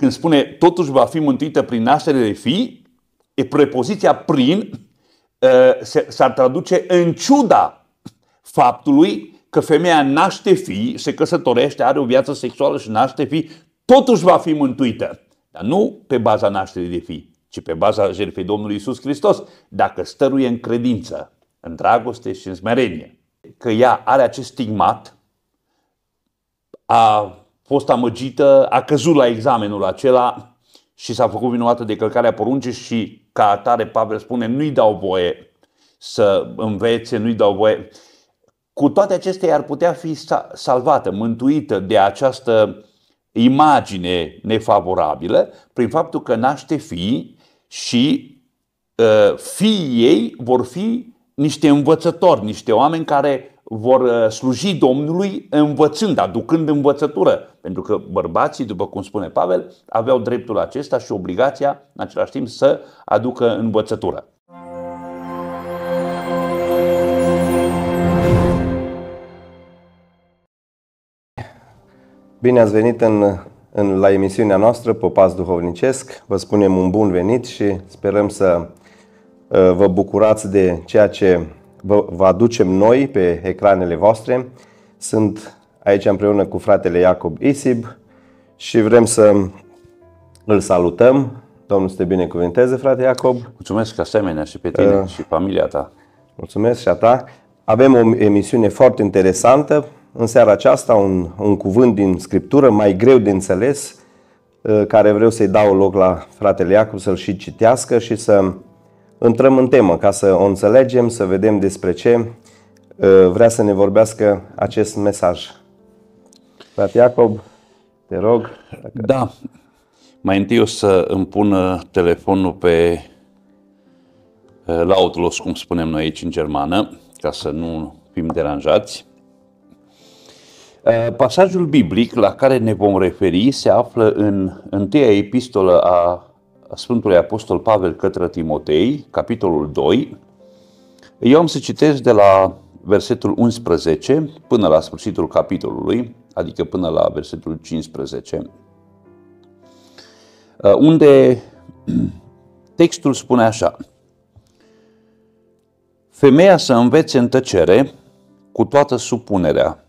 când spune totuși va fi mântuită prin naștere de fii, e prepoziția prin s-ar traduce în ciuda faptului că femeia naște fii, se căsătorește, are o viață sexuală și naște fii, totuși va fi mântuită. Dar nu pe baza nașterii de fii, ci pe baza jertfei Domnului Iisus Hristos, dacă stăruie în credință, în dragoste și în smerenie. Că ea are acest stigmat, a fost amăgită, a căzut la examenul acela și s-a făcut vinovată de călcarea poruncii și ca atare Pavel spune nu-i dau voie să învețe, nu-i dau voie. Cu toate acestea ar putea fi salvată, mântuită de această imagine nefavorabilă prin faptul că naște fii și fiii ei vor fi niște învățători, niște oameni care vor sluji Domnului învățând, aducând învățătură. Pentru că bărbații, după cum spune Pavel, aveau dreptul acesta și obligația în același timp să aducă învățătură. Bine ați venit la emisiunea noastră Popas Duhovnicesc. Vă spunem un bun venit și sperăm să vă bucurați de ceea ce vă aducem noi pe ecranele voastre. Sunt aici împreună cu fratele Iacob Isib și vrem să îl salutăm. Domnul să te binecuvânteze, frate Iacob. Mulțumesc asemenea și pe tine și familia ta. Mulțumesc și a ta. Avem o emisiune foarte interesantă. În seara aceasta un cuvânt din Scriptură mai greu de înțeles, care vreau să-i dau loc la fratele Iacob să-l și citească și să intrăm în temă, ca să o înțelegem, să vedem despre ce vrea să ne vorbească acest mesaj. Frate Iacob, te rog. Da, mai întâi o să îmi pun telefonul pe lautlos, cum spunem noi aici în germană, ca să nu fim deranjați. Pasajul biblic la care ne vom referi se află în întâia epistolă a Sfântului Apostol Pavel către Timotei, capitolul 2. Eu am să citesc de la versetul 11 până la sfârșitul capitolului, adică până la versetul 15, unde textul spune așa: femeia să învețe în tăcere cu toată supunerea.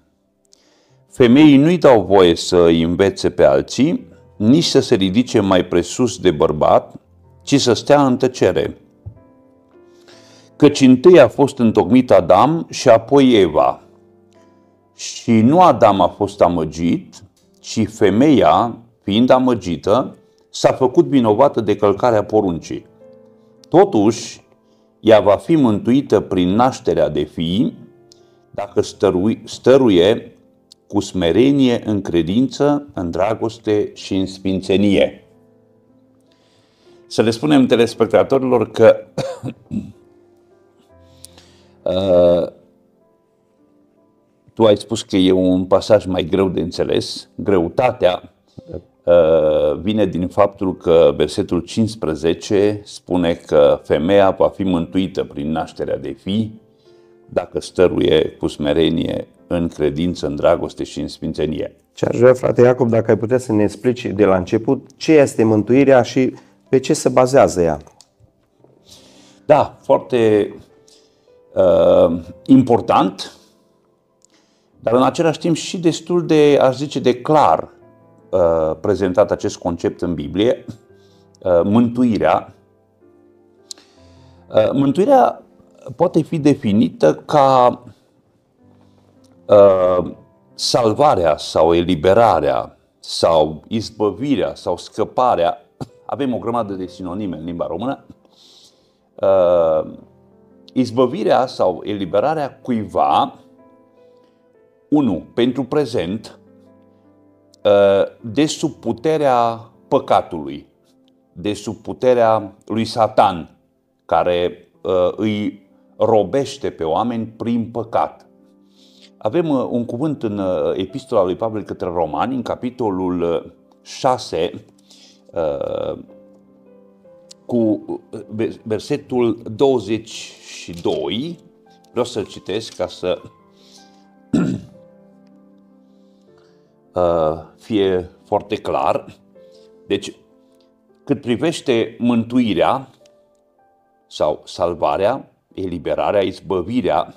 Femeii nu-i dau voie să îi învețe pe alții, nici să se ridice mai presus de bărbat, ci să stea în tăcere. Căci întâi a fost întocmit Adam și apoi Eva. Și nu Adam a fost amăgit, ci femeia, fiind amăgită, s-a făcut vinovată de călcarea poruncii. Totuși, ea va fi mântuită prin nașterea de fii, dacă stăruie cu smerenie, în credință, în dragoste și în sfințenie. Să le spunem telespectatorilor că tu ai spus că e un pasaj mai greu de înțeles. Greutatea vine din faptul că versetul 15 spune că femeia va fi mântuită prin nașterea de fii, dacă stăruie cu smerenie, în credință, în dragoste și în sfințenie. Ce aș vrea, frate Iacob, dacă ai putea să ne explici de la început ce este mântuirea și pe ce se bazează ea? Da, foarte important, dar în același timp și destul de, aș zice, de clar prezentat acest concept în Biblie, mântuirea. Mântuirea poate fi definită ca salvarea sau eliberarea sau izbăvirea sau scăparea. Avem o grămadă de sinonime în limba română. Izbăvirea sau eliberarea cuiva, unu, pentru prezent, de sub puterea păcatului, de sub puterea lui Satan, care îi robește pe oameni prin păcat. Avem un cuvânt în epistola lui Pavel către Romani, în capitolul 6, cu versetul 22. Vreau să-l citesc ca să fie foarte clar. Deci, cât privește mântuirea sau salvarea, eliberarea, izbăvirea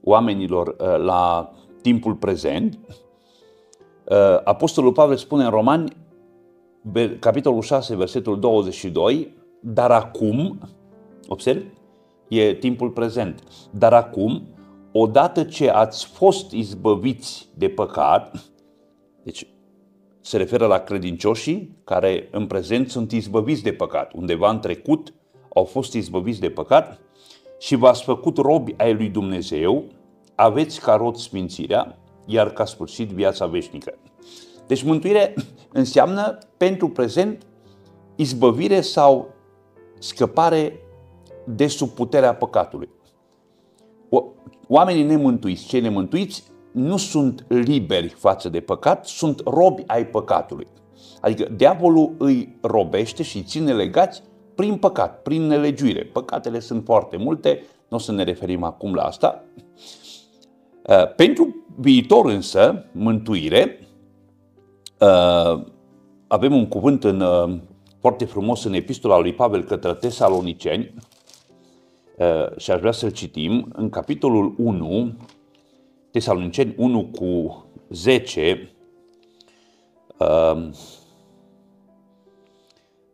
oamenilor la timpul prezent, Apostolul Pavel spune în Romani, capitolul 6, versetul 22, dar acum, observi, e timpul prezent, dar acum, odată ce ați fost izbăviți de păcat, deci se referă la credincioșii care în prezent sunt izbăviți de păcat, undeva în trecut au fost izbăviți de păcat și v-ați făcut robi ai lui Dumnezeu, aveți ca rod sfințirea, iar ca sfârșit viața veșnică. Deci mântuire înseamnă pentru prezent izbăvire sau scăpare de sub puterea păcatului. Oamenii nemântuiți, cei nemântuiți, nu sunt liberi față de păcat, sunt robi ai păcatului. Adică diavolul îi robește și îi ține legați prin păcat, prin nelegiuire. Păcatele sunt foarte multe, nu o să ne referim acum la asta. Pentru viitor însă, mântuire, avem un cuvânt foarte frumos în epistola lui Pavel către Tesaloniceni și aș vrea să-l citim în capitolul 1, Tesaloniceni 1 cu 10,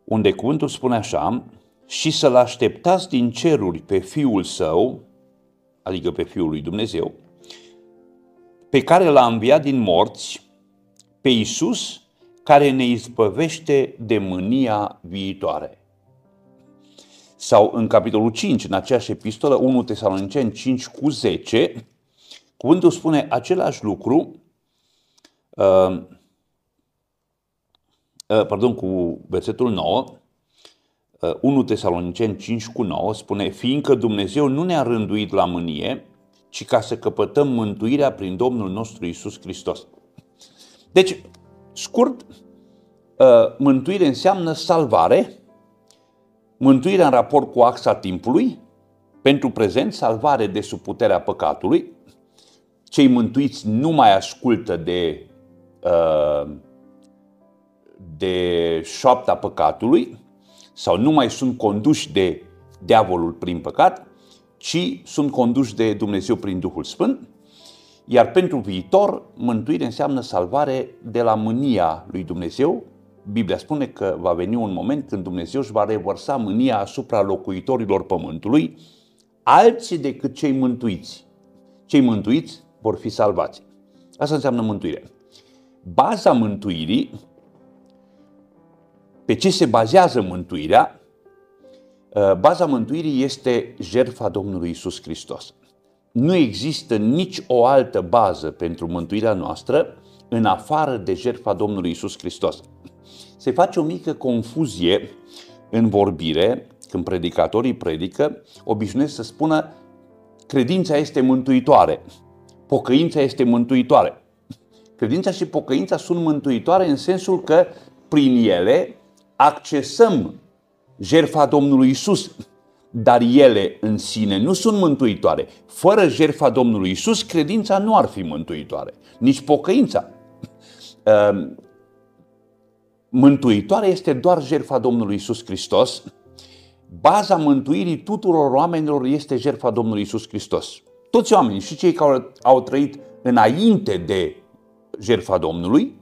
unde cuvântul spune așa: și să-L așteptați din ceruri pe Fiul Său, adică pe Fiul lui Dumnezeu, pe care L-a înviat din morți, pe Iisus, care ne izbăvește de mânia viitoare. Sau în capitolul 5, în aceeași epistolă, 1 Tesaloniceni 5 cu 10, cuvântul spune același lucru, cu versetul 9, 1 Tesaloniceni 5 cu 9, spune: fiindcă Dumnezeu nu ne-a rânduit la mânie, ci ca să căpătăm mântuirea prin Domnul nostru Iisus Hristos. Deci, scurt, mântuire înseamnă salvare, mântuirea în raport cu axa timpului, pentru prezent, salvare de sub puterea păcatului. Cei mântuiți nu mai ascultă de șoapta păcatului sau nu mai sunt conduși de diavolul prin păcat, ci sunt conduși de Dumnezeu prin Duhul Sfânt. Iar pentru viitor, mântuire înseamnă salvare de la mânia lui Dumnezeu. Biblia spune că va veni un moment când Dumnezeu își va revărsa mânia asupra locuitorilor pământului, alții decât cei mântuiți. Cei mântuiți vor fi salvați. Asta înseamnă mântuire. Baza mântuirii, pe ce se bazează mântuirea? Baza mântuirii este jertfa Domnului Iisus Hristos. Nu există nici o altă bază pentru mântuirea noastră în afară de jertfa Domnului Iisus Hristos. Se face o mică confuzie în vorbire, când predicatorii predică, obișnuiesc să spună: credința este mântuitoare, pocăința este mântuitoare. Credința și pocăința sunt mântuitoare în sensul că prin ele accesăm jertfa Domnului Iisus, dar ele în sine nu sunt mântuitoare. Fără jertfa Domnului Iisus, credința nu ar fi mântuitoare, nici pocăința. Mântuitoare este doar jertfa Domnului Iisus Hristos. Baza mântuirii tuturor oamenilor este jertfa Domnului Iisus Hristos. Toți oamenii, și cei care au trăit înainte de jertfa Domnului,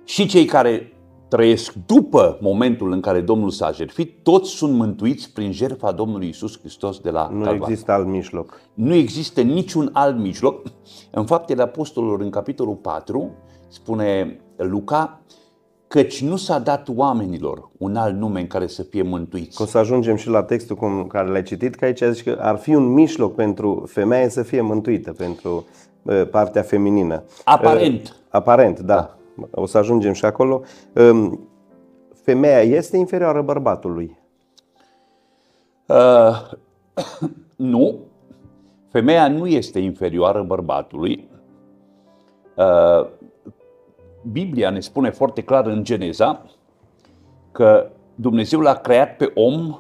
și cei care trăiesc după momentul în care Domnul s-a jertfit, toți sunt mântuiți prin jertfa Domnului Iisus Hristos de la Calvar. Nu există alt mijloc. Nu există niciun alt mijloc. În Faptele Apostolilor, în capitolul 4, spune Luca, căci nu s-a dat oamenilor un alt nume în care să fie mântuiți. O să ajungem și la textul cu care l-ai citit, că aici zici că ar fi un mijloc pentru femeie să fie mântuită, pentru partea feminină. Aparent. Aparent, da. O să ajungem și acolo. Femeia este inferioară bărbatului? Nu. Femeia nu este inferioară bărbatului. Biblia ne spune foarte clar în Geneza că Dumnezeu l-a creat pe om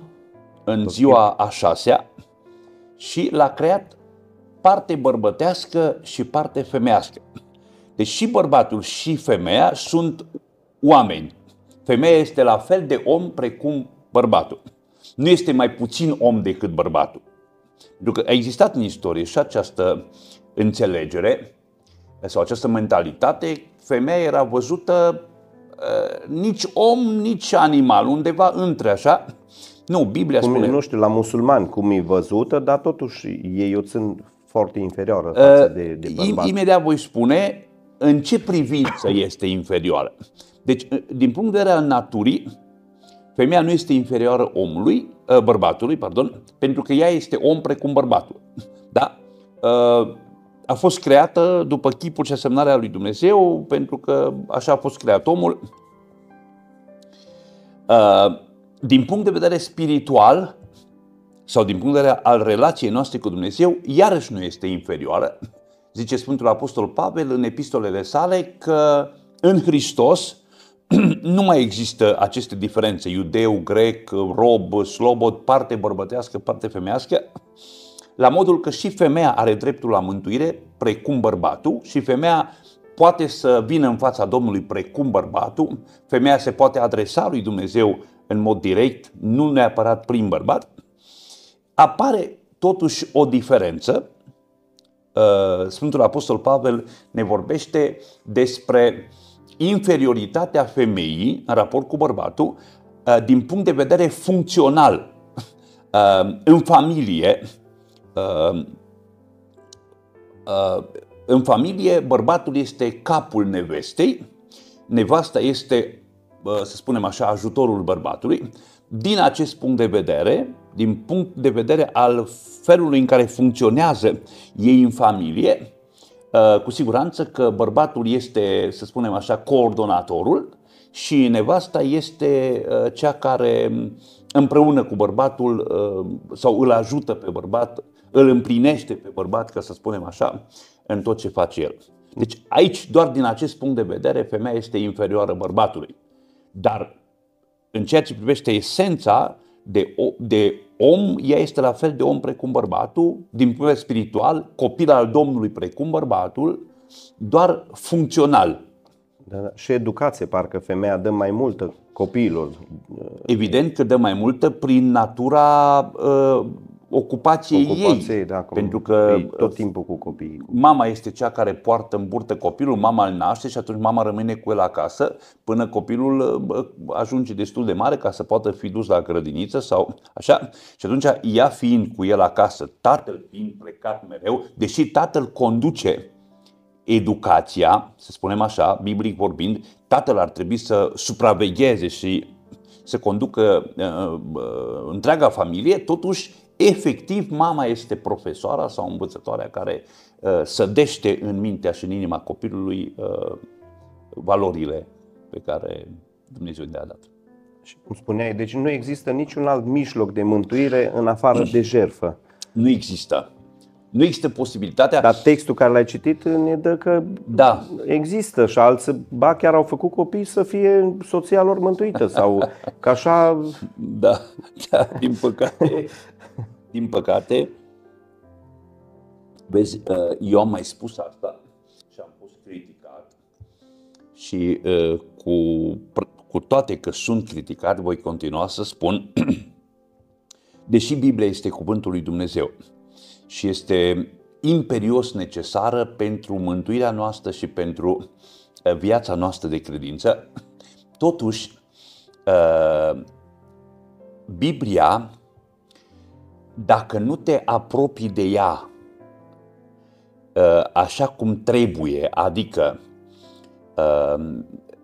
în ziua a 6-a și l-a creat parte bărbătească și parte femeiască. Deci și bărbatul și femeia sunt oameni. Femeia este la fel de om precum bărbatul. Nu este mai puțin om decât bărbatul. Pentru că a existat în istorie și această înțelegere sau această mentalitate. Femeia era văzută nici om, nici animal, undeva între așa. Nu, Biblia spune... Nu știu, la musulmani cum e văzută, dar totuși ei o țin foarte inferioară față de bărbat. Imediat voi spune în ce privință este inferioară. Deci, din punct de vedere al naturii, femeia nu este inferioară bărbatului, pentru că ea este om precum bărbatul. Da? A fost creată după chipul și asemănarea lui Dumnezeu, pentru că așa a fost creat omul. Din punct de vedere spiritual sau din punct de vedere al relației noastre cu Dumnezeu, iarăși nu este inferioară. Zice Sfântul Apostol Pavel în epistolele sale că în Hristos nu mai există aceste diferențe, iudeu, grec, rob, slobod, parte bărbătească, parte femeiască, la modul că și femeia are dreptul la mântuire precum bărbatul și femeia poate să vină în fața Domnului precum bărbatul, femeia se poate adresa lui Dumnezeu în mod direct, nu neapărat prin bărbat. Apare totuși o diferență. Sfântul Apostol Pavel ne vorbește despre inferioritatea femeii în raport cu bărbatul din punct de vedere funcțional. În familie, bărbatul este capul nevestei, nevasta este, să spunem așa, ajutorul bărbatului. Din acest punct de vedere, din punct de vedere al felului în care funcționează ei în familie, cu siguranță că bărbatul este, să spunem așa, coordonatorul și nevasta este cea care împreună cu bărbatul sau îl ajută pe bărbat, îl împlinește pe bărbat, ca să spunem așa, în tot ce face el. Deci aici, doar din acest punct de vedere, femeia este inferioară bărbatului. Dar în ceea ce privește esența de om, ea este la fel de om precum bărbatul, din punct de vedere spiritual, copil al Domnului precum bărbatul, doar funcțional. Da, și educație, parcă femeia dă mai multă copiilor. Evident că dă mai multă prin natura ocupației ei. Da, pentru că tot timpul cu copiii. Mama este cea care poartă în burtă copilul, mama îl naște și atunci mama rămâne cu el acasă până copilul ajunge destul de mare ca să poată fi dus la grădiniță sau așa. Și atunci ea fiind cu el acasă, tatăl fiind plecat mereu, deși tatăl conduce educația, să spunem așa, biblic vorbind, tatăl ar trebui să supravegheze și să conducă întreaga familie, totuși efectiv, mama este profesoara sau învățătoarea care sădește în mintea și în inima copilului valorile pe care Dumnezeu le-a dat. Și cum spuneai, deci nu există niciun alt mijloc de mântuire în afară de jertfă. Nu există. Nu există posibilitatea. Dar textul care l-ai citit ne dă că da, există și alții, ba chiar au făcut copii să fie soția lor mântuită sau că așa... Da, din păcate... Din păcate, vezi, eu am mai spus asta și am fost criticat și cu toate că sunt criticat, voi continua să spun, deși Biblia este cuvântul lui Dumnezeu și este imperios necesară pentru mântuirea noastră și pentru viața noastră de credință, totuși Biblia, dacă nu te apropii de ea așa cum trebuie, adică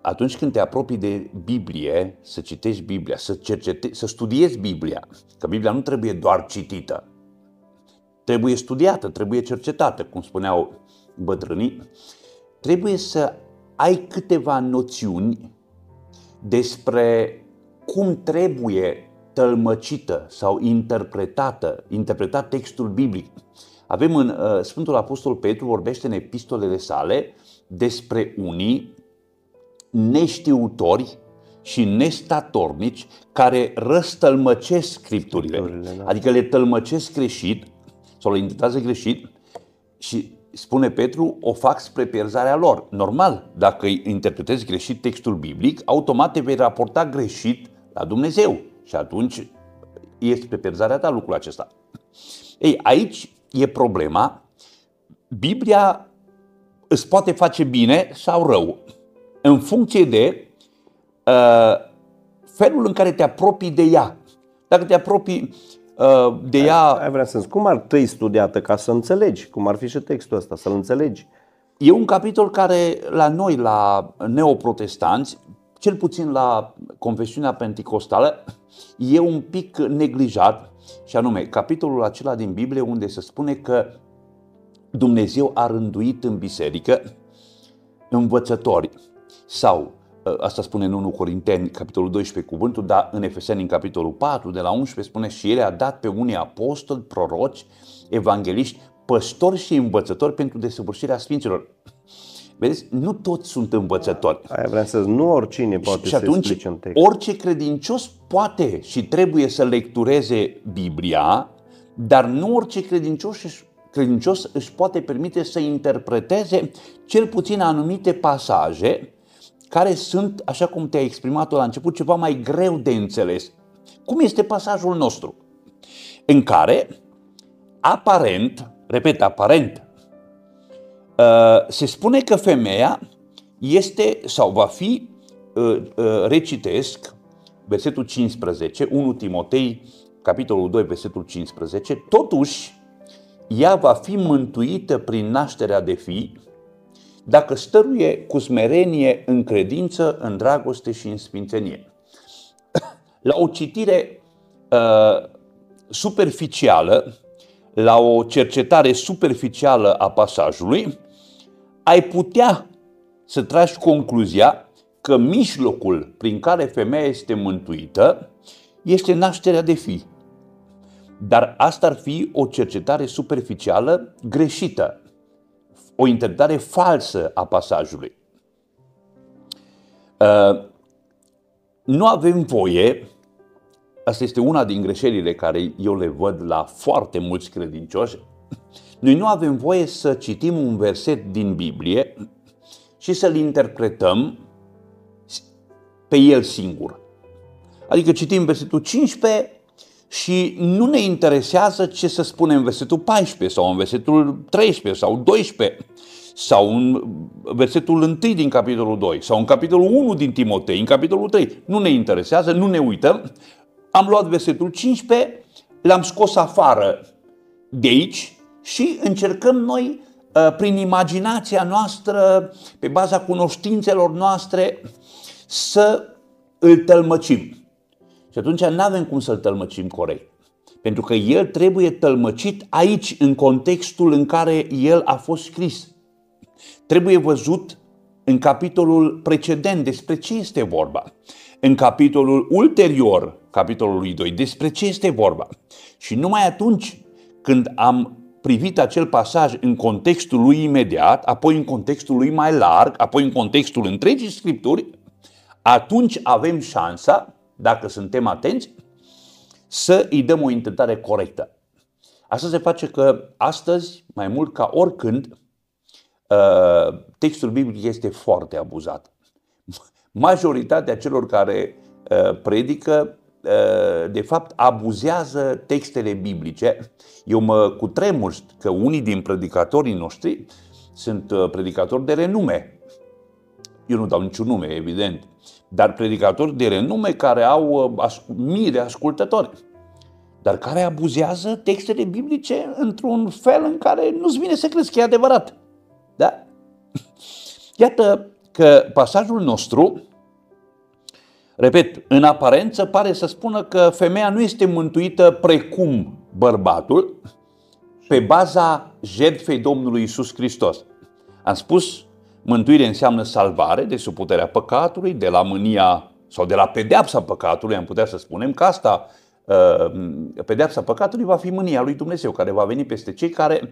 atunci când te apropii de Biblie, să citești Biblia, să studiezi Biblia, că Biblia nu trebuie doar citită, trebuie studiată, trebuie cercetată, cum spuneau bătrânii, trebuie să ai câteva noțiuni despre cum trebuie tălmăcită sau interpretat textul biblic. Avem în Sfântul Apostol Petru vorbește în epistolele sale despre unii neștiutori și nestatornici care răstălmăcesc Scripturile, da. Adică le tălmăcesc greșit sau le interpretează greșit și spune Petru, o fac spre pierzarea lor. Normal, dacă interpretezi greșit textul biblic, automat te vei raporta greșit la Dumnezeu. Și atunci este spre pierzarea ta lucrul acesta. Ei, aici e problema. Biblia îți poate face bine sau rău în funcție de felul în care te apropii de ea. Dacă te apropii de ea... Ai vrea să zic, cum ar trebui studiată ca să înțelegi? Cum ar fi și textul ăsta, să-l înțelegi? E un capitol care la noi, la neoprotestanți, cel puțin la confesiunea penticostală, e un pic neglijat, și anume capitolul acela din Biblie unde se spune că Dumnezeu a rânduit în biserică învățători sau, asta spune în 1 Corinteni, capitolul 12 cuvântul, dar în Efeseni, în capitolul 4, de la 11, spune și El a dat pe unii apostoli, proroci, evangeliști, păstori și învățători pentru desăvârșirea sfinților. Vedeți, nu toți sunt învățători. Aia vreau să zic, nu oricine poate și să atunci, explice un text. orice credincios poate și trebuie să lectureze Biblia, dar nu orice credincios își poate permite să interpreteze cel puțin anumite pasaje care sunt, așa cum te-ai exprimat-o la început, ceva mai greu de înțeles. Cum este pasajul nostru? În care, aparent, se spune că femeia este sau va fi, recitesc, versetul 15, 1 Timotei, capitolul 2, versetul 15, totuși ea va fi mântuită prin nașterea de fii, dacă stăruie cu smerenie în credință, în dragoste și în sfințenie. La o citire superficială, la o cercetare superficială a pasajului, ai putea să tragi concluzia că mijlocul prin care femeia este mântuită este nașterea de fii. Dar asta ar fi o cercetare superficială greșită, o interpretare falsă a pasajului. Nu avem voie, asta este una din greșelile care eu le văd la foarte mulți credincioși, noi nu avem voie să citim un verset din Biblie și să-l interpretăm pe el singur. Adică citim versetul 15 și nu ne interesează ce se spune în versetul 14 sau în versetul 13 sau 12 sau în versetul 1 din capitolul 2 sau în capitolul 1 din Timotei, în capitolul 3. Nu ne interesează, nu ne uităm. Am luat versetul 15, l-am scos afară de aici și încercăm noi, prin imaginația noastră, pe baza cunoștințelor noastre, să îl tălmăcim. Și atunci nu avem cum să-l tălmăcim corect. Pentru că el trebuie tălmăcit aici, în contextul în care el a fost scris. Trebuie văzut în capitolul precedent despre ce este vorba. În capitolul ulterior, capitolului 2, despre ce este vorba. Și numai atunci când am privit acel pasaj în contextul lui imediat, apoi în contextul lui mai larg, apoi în contextul întregii Scripturi, atunci avem șansa, dacă suntem atenți, să îi dăm o interpretare corectă. Asta se face că astăzi, mai mult ca oricând, textul biblic este foarte abuzat. Majoritatea celor care predică, de fapt, abuzează textele biblice. Eu mă cutremur că unii din predicatorii noștri sunt predicatori de renume. Eu nu dau niciun nume, evident, dar predicatori de renume care au mii de ascultători, dar care abuzează textele biblice într-un fel în care nu-ți vine să crezi că e adevărat. Da? Iată că pasajul nostru, repet, în aparență pare să spună că femeia nu este mântuită precum bărbatul, pe baza jertfei Domnului Iisus Hristos. Am spus, mântuire înseamnă salvare de sub puterea păcatului, de la mânia sau de la pedeapsa păcatului, am putea să spunem că asta, pedeapsa păcatului va fi mânia lui Dumnezeu, care va veni peste cei care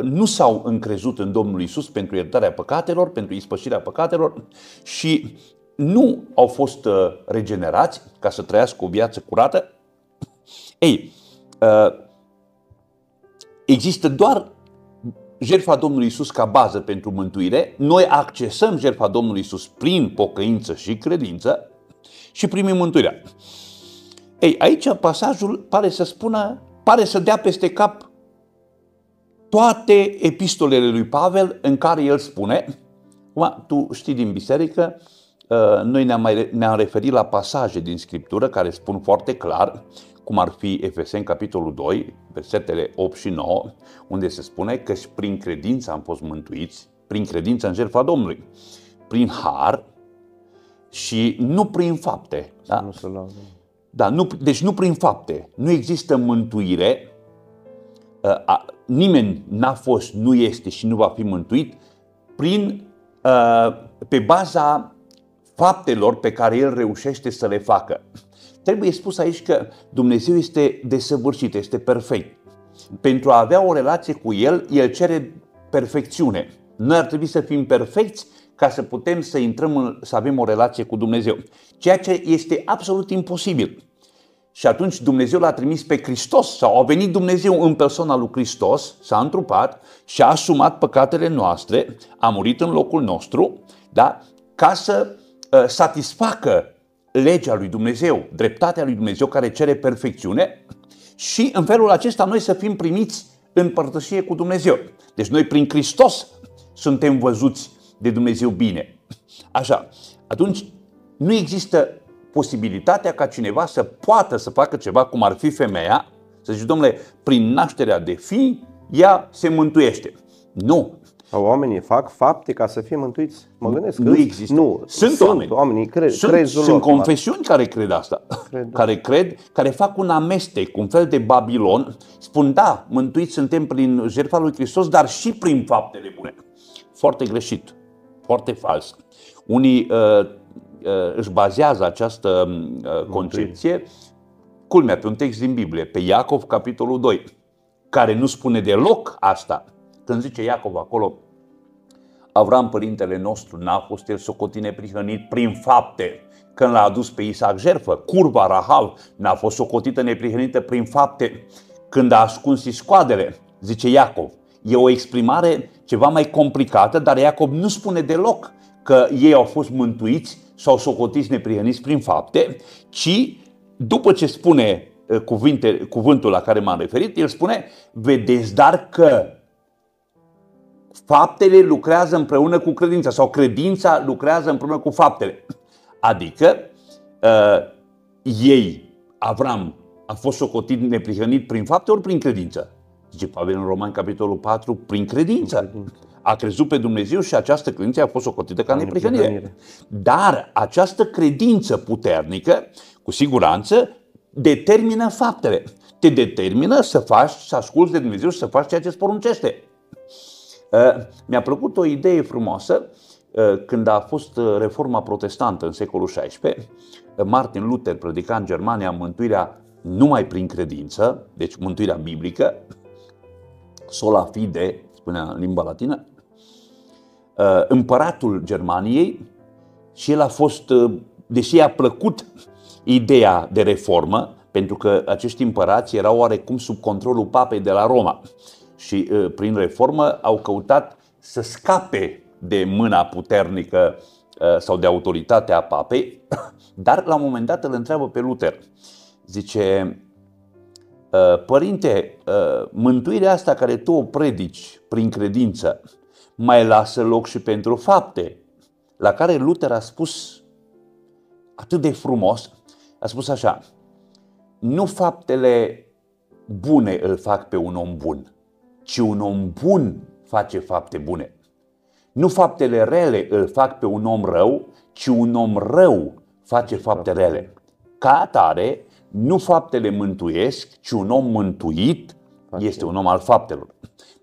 nu s-au încrezut în Domnul Iisus pentru iertarea păcatelor, pentru ispășirea păcatelor și nu au fost regenerați ca să trăiască o viață curată. Ei, există doar jertfa Domnului Iisus ca bază pentru mântuire, noi accesăm jertfa Domnului Iisus prin pocăință și credință și primim mântuirea. Ei, aici pasajul pare să dea peste cap toate epistolele lui Pavel în care el spune, tu știi din biserică, noi ne-am referit la pasaje din Scriptură care spun foarte clar, cum ar fi Efeseni capitolul 2, versetele 8 și 9, unde se spune că și prin credință am fost mântuiți, prin credință în jertfa Domnului, prin har și nu prin fapte. Deci nu prin fapte. Nu există mântuire, nimeni n-a fost, nu este și nu va fi mântuit pe baza faptelor pe care el reușește să le facă. Trebuie spus aici că Dumnezeu este desăvârșit, este perfect. Pentru a avea o relație cu El, El cere perfecțiune. Noi ar trebui să fim perfecți ca să putem să intrăm, să avem o relație cu Dumnezeu. Ceea ce este absolut imposibil. Și atunci Dumnezeu l-a trimis pe Hristos, sau a venit Dumnezeu în persoana lui Hristos, s-a întrupat și a asumat păcatele noastre, a murit în locul nostru, da? Ca să satisfacă legea lui Dumnezeu, dreptatea lui Dumnezeu care cere perfecțiune și în felul acesta noi să fim primiți în părtășie cu Dumnezeu. Deci noi prin Hristos suntem văzuți de Dumnezeu bine. Așa, atunci nu există posibilitatea ca cineva să poată să facă ceva cum ar fi femeia, să zici, domnule, prin nașterea de fii, ea se mântuiește. Nu. Oamenii fac fapte ca să fie mântuiți. Mă gândesc că nu există. Nu. Sunt oameni. Sunt confesiuni care cred asta. Care fac un amestec, un fel de Babilon. Spun, da, mântuiți suntem prin jertfa lui Hristos, dar și prin faptele bune. Foarte greșit. Foarte fals. Unii își bazează această concepție, culmea, pe un text din Biblie, pe Iacov, capitolul 2, care nu spune deloc asta. Când zice Iacov acolo, Avram, părintele nostru, n-a fost el socotit neprihănit prin fapte când l-a adus pe Isaac jertfă. Curva Rahav n-a fost socotită neprihănită prin fapte când a ascuns iscoadele, zice Iacov. E o exprimare ceva mai complicată, dar Iacov nu spune deloc că ei au fost mântuiți sau socotiți neprihăniți prin fapte, ci după ce spune cuvântul la care m-am referit, el spune, vedeți dar că faptele lucrează împreună cu credința sau credința lucrează împreună cu faptele. Adică Avram a fost socotit neprihănit prin fapte ori prin credință? Zice Pavel în Romani, capitolul 4, prin credință. A crezut pe Dumnezeu și această credință a fost socotită ca neprihănire. Dar această credință puternică, cu siguranță, determină faptele. Te determină să faci, să asculți de Dumnezeu și să faci ceea ce îți poruncește. Mi-a plăcut o idee frumoasă când a fost reforma protestantă în secolul XVI. Martin Luther predica în Germania mântuirea numai prin credință, deci mântuirea biblică, sola fide, spunea în limba latină. Împăratul Germaniei și el a fost, deși i-a plăcut ideea de reformă, pentru că acești împărați erau oarecum sub controlul papei de la Roma și prin reformă au căutat să scape de mâna puternică sau de autoritatea papei, dar la un moment dat îl întreabă pe Luther. Zice, părinte, mântuirea asta care tu o predici prin credință, mai lasă loc și pentru fapte? La care Luther a spus atât de frumos, a spus așa, nu faptele bune îl fac pe un om bun, ci un om bun face fapte bune. Nu faptele rele îl fac pe un om rău, ci un om rău face fapte rele. Ca atare, nu faptele mântuiesc, ci un om mântuit este un om al faptelor.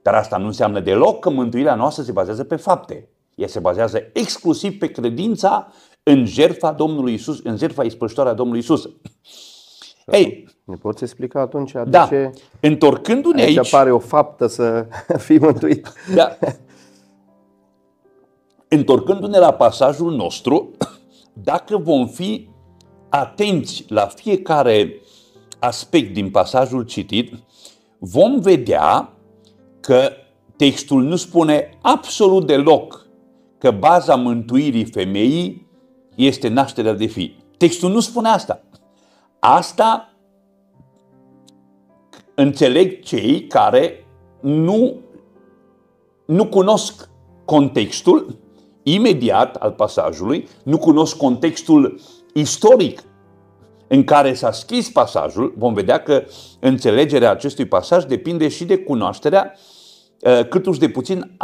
Dar asta nu înseamnă deloc că mântuirea noastră se bazează pe fapte. Ea se bazează exclusiv pe credința în jertfa Domnului Iisus, în jertfa ispășitoare a Domnului Iisus. Ei, ne poți explica atunci de da, ce întorcându-ne aici apare o faptă să fii mântuit? Da. Întorcându-ne la pasajul nostru, dacă vom fi atenți la fiecare aspect din pasajul citit, vom vedea că Textul nu spune absolut deloc că baza mântuirii femeii este nașterea de fii. Textul nu spune asta. Asta înțeleg cei care nu cunosc contextul imediat al pasajului, nu cunosc contextul istoric în care s-a scris pasajul. Vom vedea că înțelegerea acestui pasaj depinde și de cunoașterea câtuși de puțin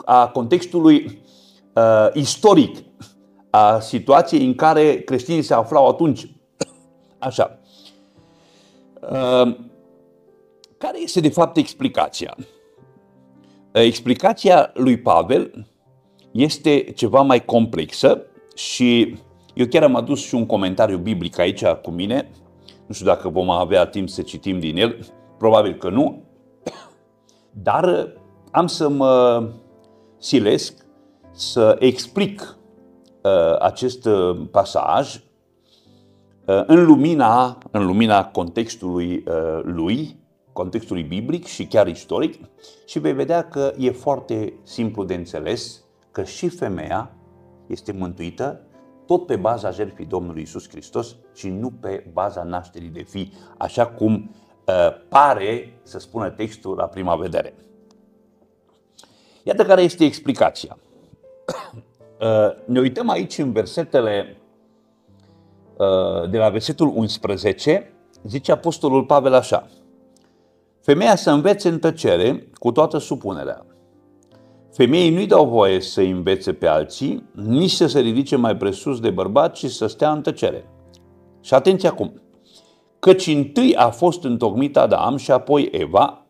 a contextului istoric, a situației în care creștinii se aflau atunci. Așa. Care este de fapt explicația? Explicația lui Pavel este ceva mai complexă și eu chiar am adus și un comentariu biblic aici cu mine. Nu știu dacă vom avea timp să citim din el, probabil că nu, dar am să mă silesc să explic acest pasaj în lumina contextului contextului biblic și chiar istoric, și vei vedea că e foarte simplu de înțeles că și femeia este mântuită tot pe baza jertfii Domnului Iisus Hristos și nu pe baza nașterii de fii, așa cum pare să spună textul la prima vedere. Iată care este explicația. Ne uităm aici în versetele de la versetul 11, zice Apostolul Pavel așa: femeia să învețe în tăcere cu toată supunerea. Femeii nu-i dau voie să învețe pe alții, nici să se ridice mai presus de bărbat, ci să stea în tăcere. Și atenție acum, căci întâi a fost întocmit Adam și apoi Eva,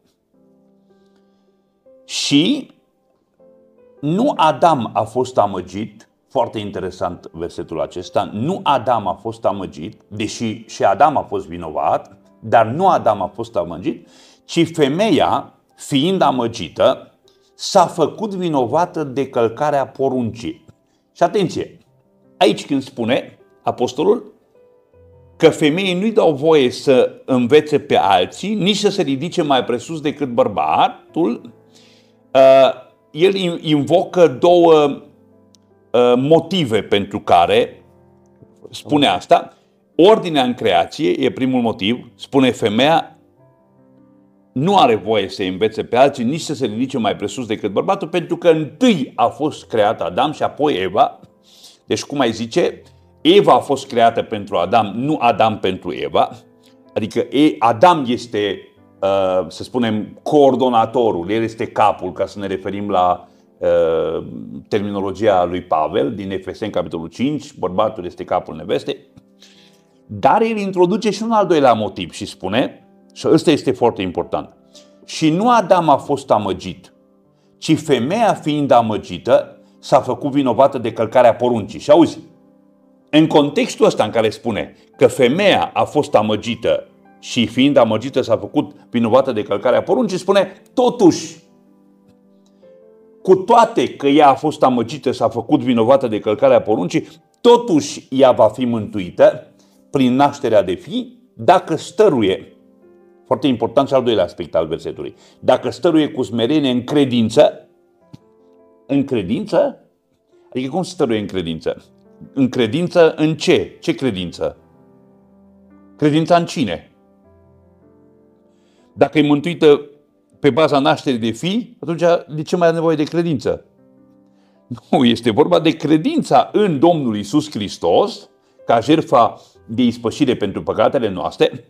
și nu Adam a fost amăgit, foarte interesant versetul acesta, nu Adam a fost amăgit, deși și Adam a fost vinovat, dar nu Adam a fost amăgit, ci femeia, fiind amăgită, s-a făcut vinovată de călcarea poruncii. Și atenție, aici când spune apostolul că femeii nu-i dau voie să învețe pe alții, nici să se ridice mai presus decât bărbatul, el invocă două motive pentru care spune asta. Ordinea în creație e primul motiv, spune femeia nu are voie să învețe pe alții, nici să se ridice mai presus decât bărbatul, pentru că întâi a fost creat Adam și apoi Eva. Deci, cum ai zice, Eva a fost creată pentru Adam, nu Adam pentru Eva. Adică Adam este, să spunem, coordonatorul, el este capul, ca să ne referim la terminologia lui Pavel din Efeseni, capitolul 5, bărbatul este capul nevestei. Dar el introduce și un al doilea motiv și spune, și ăsta este foarte important, și nu Adam a fost amăgit, ci femeia, fiind amăgită, s-a făcut vinovată de călcarea poruncii. Și auzi, în contextul ăsta în care spune că femeia a fost amăgită și fiind amăgită s-a făcut vinovată de călcarea poruncii, spune totuși, cu toate că ea a fost amăgită, s-a făcut vinovată de călcarea poruncii, totuși ea va fi mântuită prin nașterea de fii dacă stăruie. Foarte important și al doilea aspect al versetului. Dacă stăruie cu smerenie în credință, în credință? Adică cum stăruie în credință? În credință în ce? Ce credință? Credința în cine? Dacă e mântuită pe baza nașterii de fii, atunci de ce mai are nevoie de credință? Nu, este vorba de credința în Domnul Iisus Hristos, ca jertfa de ispășire pentru păcatele noastre.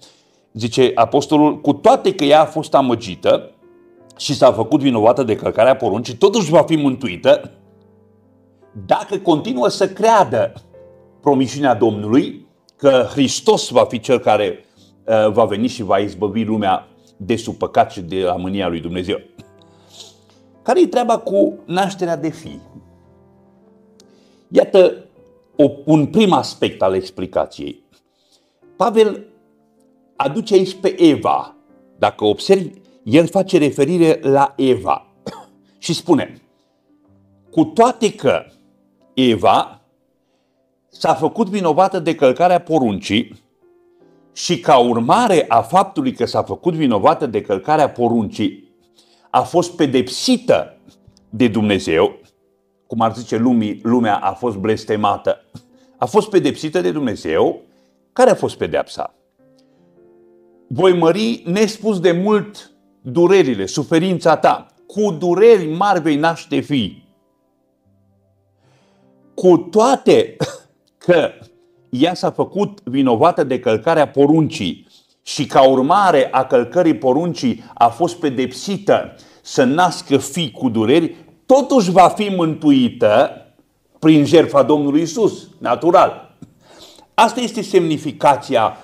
Zice apostolul, cu toate că ea a fost amăgită și s-a făcut vinovată de călcarea poruncii, totuși va fi mântuită dacă continuă să creadă promisiunea Domnului că Hristos va fi cel care va veni și va izbăvi lumea de sub păcat și de la mânia lui Dumnezeu. Care e treaba cu nașterea de fii? Iată un prim aspect al explicației. Pavel aduce aici pe Eva. Dacă observi, el face referire la Eva și spune, cu toate că Eva s-a făcut vinovată de călcarea poruncii și ca urmare a faptului că s-a făcut vinovată de călcarea poruncii, a fost pedepsită de Dumnezeu, cum ar zice lumea a fost blestemată, a fost pedepsită de Dumnezeu. Care a fost pedeapsa? Voi mări nespus de mult durerile, suferința ta. Cu dureri mari vei naște fii. Cu toate că ea s-a făcut vinovată de călcarea poruncii și ca urmare a călcării poruncii a fost pedepsită să nască fii cu dureri, totuși va fi mântuită prin jertfa Domnului Iisus, natural. Asta este semnificația,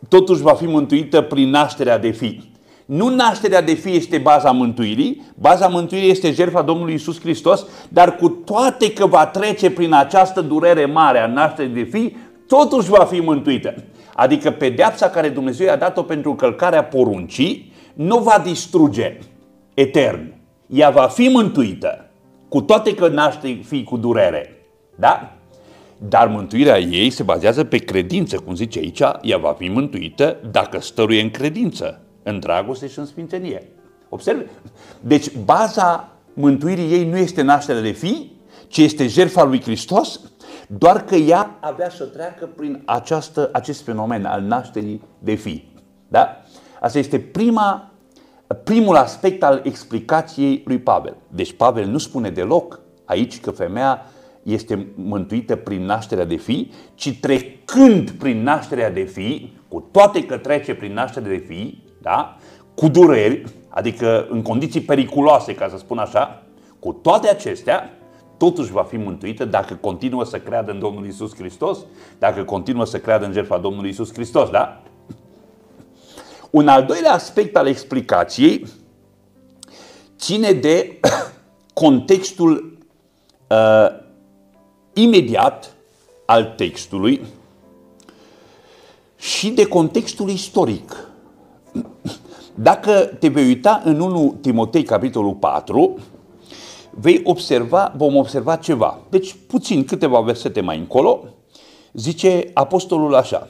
totuși va fi mântuită prin nașterea de fii. Nu nașterea de fii este baza mântuirii este jertfa Domnului Iisus Hristos, dar cu toate că va trece prin această durere mare a nașterii de fii, totuși va fi mântuită. Adică pedeapsa care Dumnezeu i-a dat-o pentru călcarea poruncii nu va distruge etern. Ea va fi mântuită, cu toate că naște fii cu durere. Da? Dar mântuirea ei se bazează pe credință, cum zice aici, ea va fi mântuită dacă stăruie în credință, în dragoste și în sfințenie. Observe? Deci baza mântuirii ei nu este nașterea de fii, ci este jertfa lui Hristos, doar că ea avea să treacă prin acest fenomen al nașterii de fii. Da? Asta este primul aspect al explicației lui Pavel. Deci Pavel nu spune deloc aici că femeia este mântuită prin nașterea de fii, ci trecând prin nașterea de fii, cu toate că trece prin nașterea de fii, da? Cu dureri, adică în condiții periculoase, ca să spun așa, cu toate acestea, totuși va fi mântuită dacă continuă să creadă în Domnul Iisus Hristos, dacă continuă să creadă în jertfa Domnului Iisus Hristos, da? Un al doilea aspect al explicației ține de contextul imediat al textului și de contextul istoric. Dacă te vei uita în 1 Timotei, capitolul 4, vom observa ceva. Deci, câteva versete mai încolo, zice apostolul așa: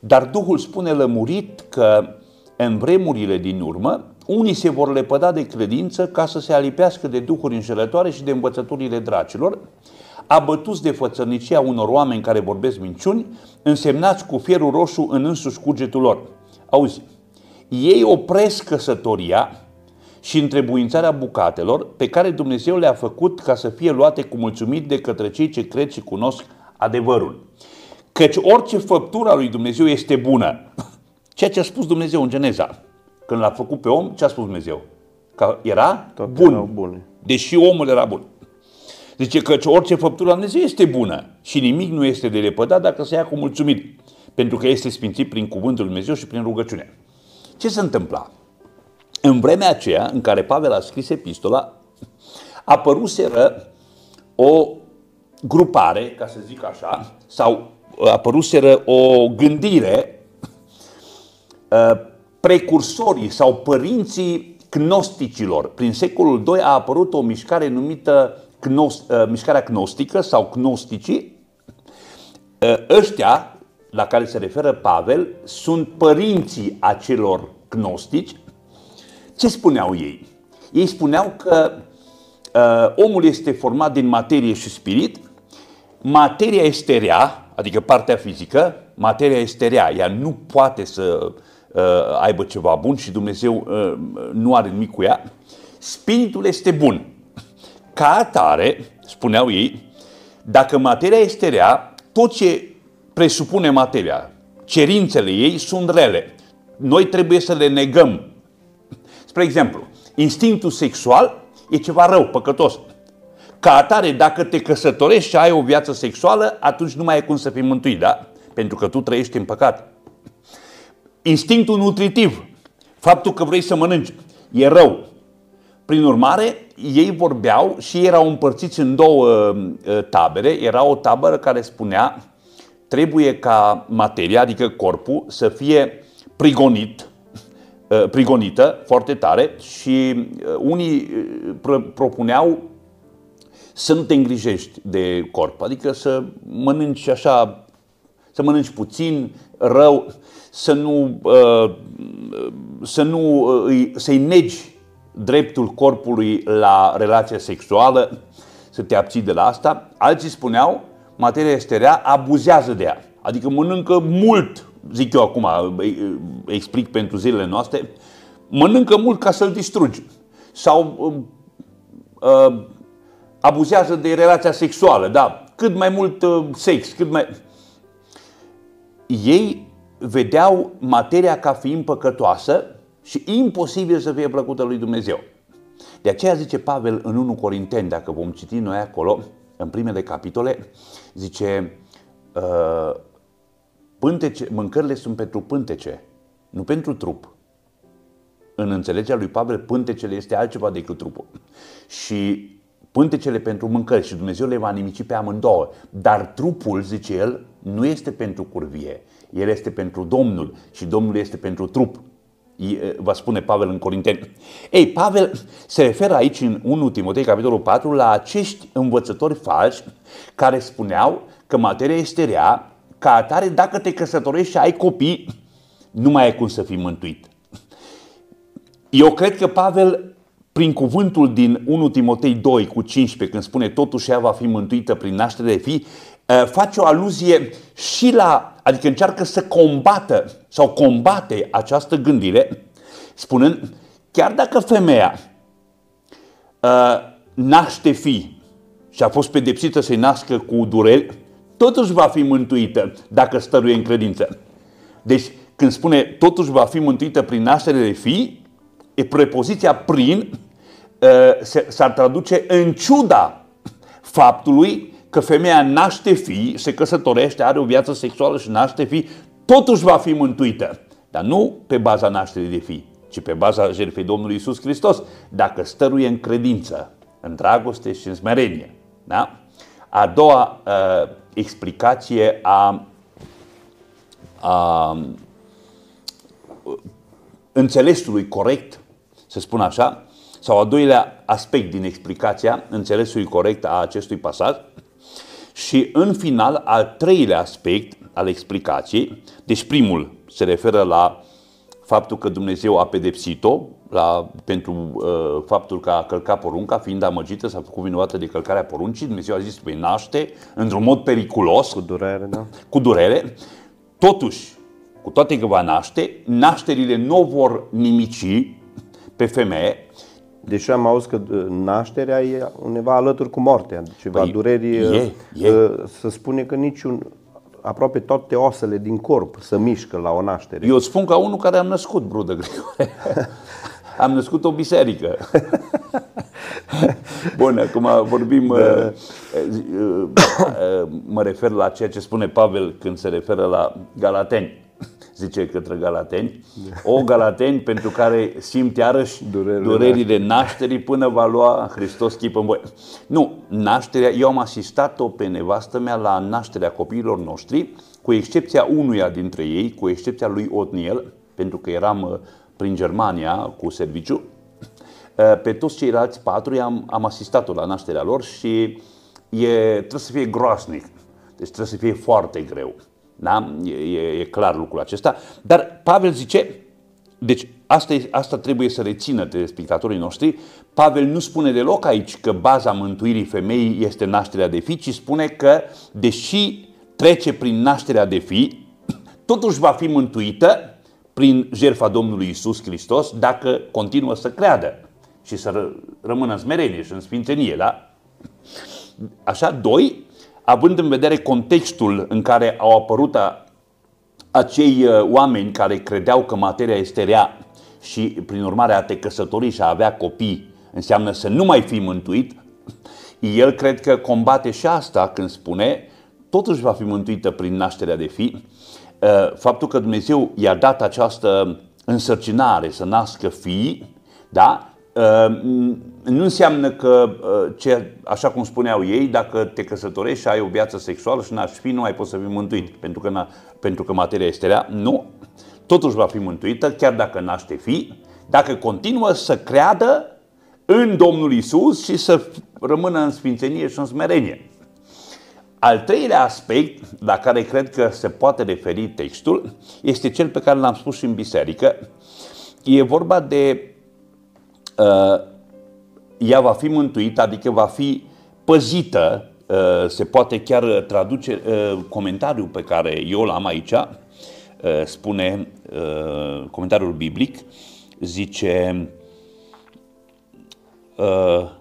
dar Duhul spune lămurit că în vremurile din urmă, unii se vor lepăda de credință ca să se alipească de duhuri înșelătoare și de învățăturile dracilor, abătuți de fățărnicia unor oameni care vorbesc minciuni, însemnați cu fierul roșu în însuși cugetul lor. Auzi, ei opresc căsătoria și întrebuințarea bucatelor pe care Dumnezeu le-a făcut ca să fie luate cu mulțumiri de către cei ce cred și cunosc adevărul. Căci orice făptură a lui Dumnezeu este bună. Ceea ce a spus Dumnezeu în Geneza, când l-a făcut pe om, ce a spus Dumnezeu? Că era bun. Deși omul era bun. Zice că orice făptură a Dumnezeu este bună și nimic nu este de lepădat dacă se ia cu mulțumiri, pentru că este sfințit prin cuvântul lui Dumnezeu și prin rugăciune. Ce se întâmpla? În vremea aceea în care Pavel a scris epistola, apăruseră o grupare, ca să zic așa, sau apăruseră o gândire, precursorii sau părinții gnosticilor. Prin secolul II a apărut o mișcare numită mișcarea gnostică sau gnosticii. Ăștia la care se referă Pavel sunt părinții acelor gnostici. Ce spuneau ei? Ei spuneau că omul este format din materie și spirit, materia este rea, adică partea fizică, materia este rea, ea nu poate să aibă ceva bun și Dumnezeu nu are nimic cu ea. Spiritul este bun. Ca atare, spuneau ei, dacă materia este rea, tot ce presupune materia, cerințele ei sunt rele. Noi trebuie să le negăm. Spre exemplu, instinctul sexual e ceva rău, păcătos. Ca atare, dacă te căsătorești și ai o viață sexuală, atunci nu mai ai cum să fii mântuit, da? Pentru că tu trăiești în păcat. Instinctul nutritiv, faptul că vrei să mănânci, e rău. Prin urmare, ei vorbeau și erau împărțiți în două tabere. Era o tabără care spunea trebuie ca materia, adică corpul, să fie prigonită foarte tare și unii propuneau să nu te îngrijești de corp, adică să mănânci așa, să mănânci puțin, rău, să-i negi dreptul corpului la relația sexuală, să te abții de la asta. Alții spuneau, materia este rea, abuzează de ea. Adică mănâncă mult, zic eu acum, explic pentru zilele noastre, mănâncă mult ca să-l distrugi. Sau abuzează de relația sexuală, da, cât mai mult sex, cât mai... Ei vedeau materia ca fiind păcătoasă și imposibil să fie plăcută lui Dumnezeu. De aceea zice Pavel în 1 Corinteni, dacă vom citi noi acolo, în primele capitole, zice, mâncările sunt pentru pântece, nu pentru trup. În înțelegerea lui Pavel, pântecele este altceva decât trupul. Și pântecele pentru mâncări și Dumnezeu le va nimici pe amândouă. Dar trupul, zice el, nu este pentru curvie. El este pentru Domnul și Domnul este pentru trup. Va spune Pavel în Corinteni. Ei, Pavel se referă aici în 1 Timotei, capitolul 4, la acești învățători falși care spuneau că materia este rea, ca atare dacă te căsătorești și ai copii, nu mai ai cum să fii mântuit. Eu cred că Pavel, prin cuvântul din 1 Timotei 2 cu 15, când spune totuși ea va fi mântuită prin naștere de fii, face o aluzie și la, adică încearcă să combată sau combate această gândire, spunând, chiar dacă femeia naște fii și a fost pedepsită să-i nască cu dureri, totuși va fi mântuită dacă stăruie în credință. Deci, când spune totuși va fi mântuită prin naștere de fii, prepoziția prin s-ar traduce în ciuda faptului că femeia naște fii, se căsătorește, are o viață sexuală și naște fii, totuși va fi mântuită. Dar nu pe baza nașterii de fii, ci pe baza jertfei Domnului Iisus Hristos, dacă stăruie în credință, în dragoste și în smerenie. Da? A doua explicație a înțelesului corect, să spun așa, sau a doilea aspect din explicația înțelesului corect a acestui pasaj și în final al treilea aspect al explicației, deci primul se referă la faptul că Dumnezeu a pedepsit-o pentru faptul că a călcat porunca, fiind amăgită, s-a făcut vinovată de călcarea poruncii, Dumnezeu a zis vei naște într-un mod periculos, cu durere, da? Cu durere. Totuși, cu toate că va naște, nașterile nu vor nimici pe femeie. Deși am auzit că nașterea e undeva alături cu moartea, ceva dureri, se spune că aproape toate osele din corp se mișcă la o naștere. Eu spun ca unul care am născut, Brudă Grigore. Am născut o biserică. Bun, acum vorbim, mă refer la ceea ce spune Pavel când se referă la Galateni. Zice către Galateni, o Galateni pentru care simt iarăși durerile nașterii până va lua Hristos chip în voi. Nu, nașterea, eu am asistat-o pe nevastă mea la nașterea copiilor noștri, cu excepția unuia dintre ei, cu excepția lui Otniel, pentru că eram prin Germania cu serviciu. Pe toți ceilalți patru am asistat-o la nașterea lor și trebuie să fie groasnic, deci trebuie să fie foarte greu. Da? E clar lucrul acesta. Dar Pavel zice, deci asta trebuie să rețină telespectatorii noștri, Pavel nu spune deloc aici că baza mântuirii femeii este nașterea de fii, ci spune că deși trece prin nașterea de fii, totuși va fi mântuită prin jertfa Domnului Iisus Hristos dacă continuă să creadă și să rămână în smerenie și în sfințenie. Da? Așa, doi, având în vedere contextul în care au apărut acei oameni care credeau că materia este rea și prin urmare a te căsători și a avea copii înseamnă să nu mai fii mântuit, el cred că combate și asta când spune totuși va fi mântuită prin nașterea de fii. Faptul că Dumnezeu i-a dat această însărcinare să nască fii, da? Nu înseamnă că, așa cum spuneau ei, dacă te căsătorești și ai o viață sexuală și naști fii, nu mai poți să fii mântuit, pentru că materia este rea. Nu, totuși va fi mântuită, chiar dacă naște fii, dacă continuă să creadă în Domnul Iisus și să rămână în sfințenie și în smerenie. Al treilea aspect la care cred că se poate referi textul este cel pe care l-am spus și în biserică. E vorba de ea va fi mântuită, adică va fi păzită. Se poate chiar traduce comentariul pe care eu l-am aici, spune comentariul biblic, zice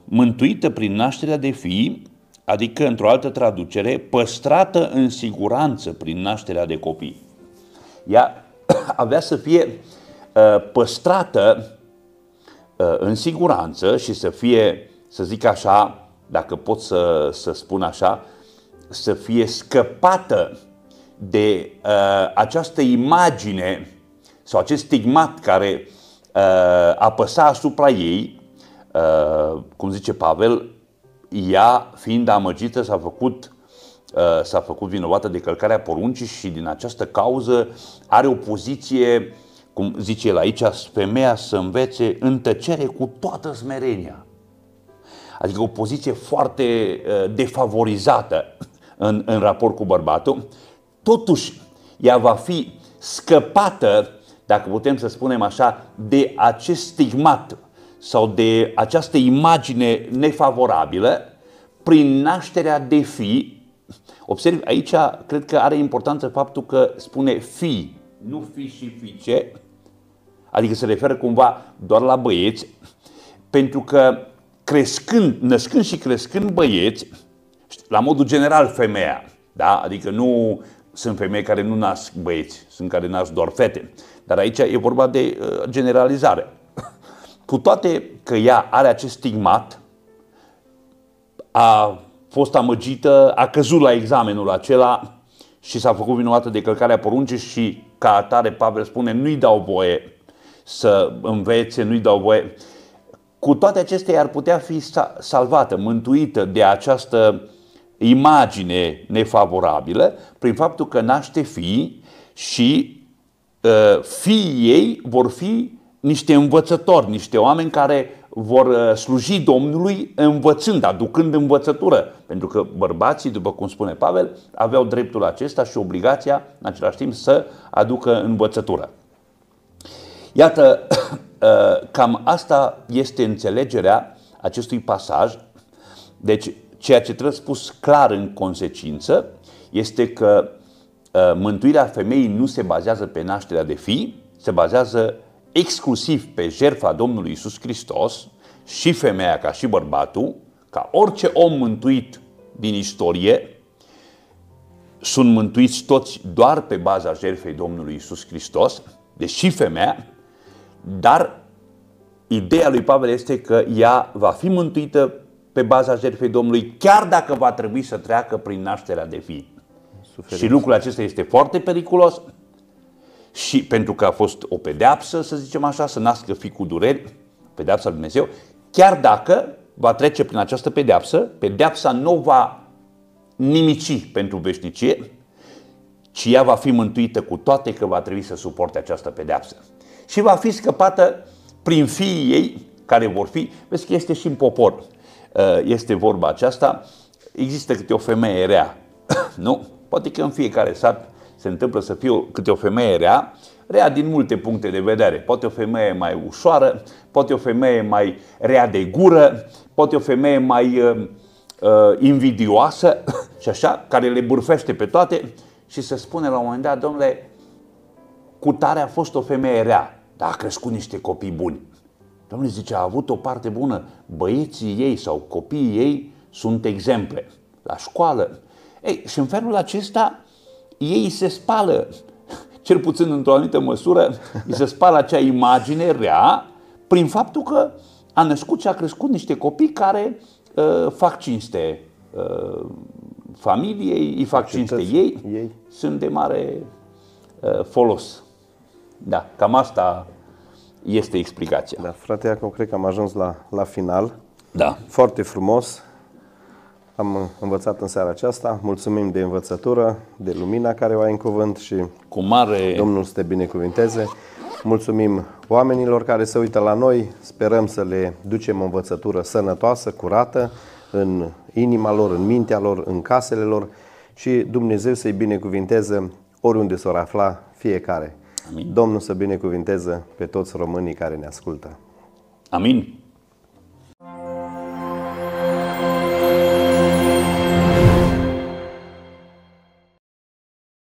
mântuită prin nașterea de fii, adică într-o altă traducere, păstrată în siguranță prin nașterea de copii. Ea avea să fie păstrată în siguranță și să fie, să zic așa, dacă pot să spun așa, să fie scăpată de această imagine sau acest stigmat care apăsa asupra ei, cum zice Pavel, ea fiind amăgită s-a făcut vinovată de călcarea poruncii și din această cauză are o poziție, cum zice el aici, femeia să învețe în tăcere cu toată smerenia. Adică o poziție foarte defavorizată în raport cu bărbatul. Totuși, ea va fi scăpată, dacă putem să spunem așa, de acest stigmat sau de această imagine nefavorabilă prin nașterea de fii. Observ, aici cred că are importanță faptul că spune fii, nu fii și fiice, adică se referă cumva doar la băieți, pentru că născând și crescând băieți, la modul general femeia, da? Adică nu sunt femei care nu nasc băieți, sunt care nasc doar fete, dar aici e vorba de generalizare. Cu toate că ea are acest stigmat, a fost amăgită, a căzut la examenul acela și s-a făcut vinovată de călcarea poruncii și ca atare Pavel spune nu-i dau voie să învețe, nu-i dau voie. Cu toate acestea ar putea fi salvată, mântuită de această imagine nefavorabilă prin faptul că naște fii și fiii ei vor fi niște învățători, niște oameni care vor sluji Domnului învățând, aducând învățătură. Pentru că bărbații, după cum spune Pavel, aveau dreptul acesta și obligația, în același timp, să aducă învățătură. Iată, cam asta este înțelegerea acestui pasaj. Deci, ceea ce trebuie spus clar în consecință este că mântuirea femeii nu se bazează pe nașterea de fii, se bazează exclusiv pe jertfa Domnului Iisus Hristos și femeia ca și bărbatul, ca orice om mântuit din istorie, sunt mântuiți toți doar pe baza jertfei Domnului Iisus Hristos, deci și femeia, dar ideea lui Pavel este că ea va fi mântuită pe baza jertfei Domnului, chiar dacă va trebui să treacă prin nașterea de fii. Suferință. Și lucrul acesta este foarte periculos și pentru că a fost o pedeapsă, să zicem așa, să nască fii cu dureri, pedeapsa lui Dumnezeu, chiar dacă va trece prin această pedeapsă, pedeapsa nu va nimici pentru veșnicie, ci ea va fi mântuită cu toate că va trebui să suporte această pedeapsă. Și va fi scăpată prin fiii ei, care vor fi, vezi că este și în popor, este vorba aceasta, există câte o femeie rea, nu? Poate că în fiecare sat se întâmplă să fie câte o femeie rea din multe puncte de vedere. Poate o femeie mai ușoară, poate o femeie mai rea de gură, poate o femeie mai invidioasă și așa, care le bârfește pe toate și se spune la un moment dat, domnule, cutare a fost o femeie rea, dar a crescut niște copii buni. Domnule, zice, a avut o parte bună, băieții ei sau copiii ei sunt exemple la școală. Ei, și în felul acesta ei se spală, cel puțin într-o anumită măsură, îi se spală acea imagine rea prin faptul că a născut și a crescut niște copii care fac cinste familiei, îi fac cinste ei, sunt de mare folos. Da, cam asta este explicația. Da, frate Iacov, cred că am ajuns la final. Da. Foarte frumos. Am învățat în seara aceasta. Mulțumim de învățătură, de lumina care o ai în cuvânt și cu mare Domnul să te binecuvinteze. Mulțumim oamenilor care se uită la noi. Sperăm să le ducem o învățătură sănătoasă, curată, în inima lor, în mintea lor, în casele lor și Dumnezeu să-i binecuvinteze oriunde s-or afla fiecare. Amin. Domnul să binecuvinteze pe toți românii care ne ascultă. Amin.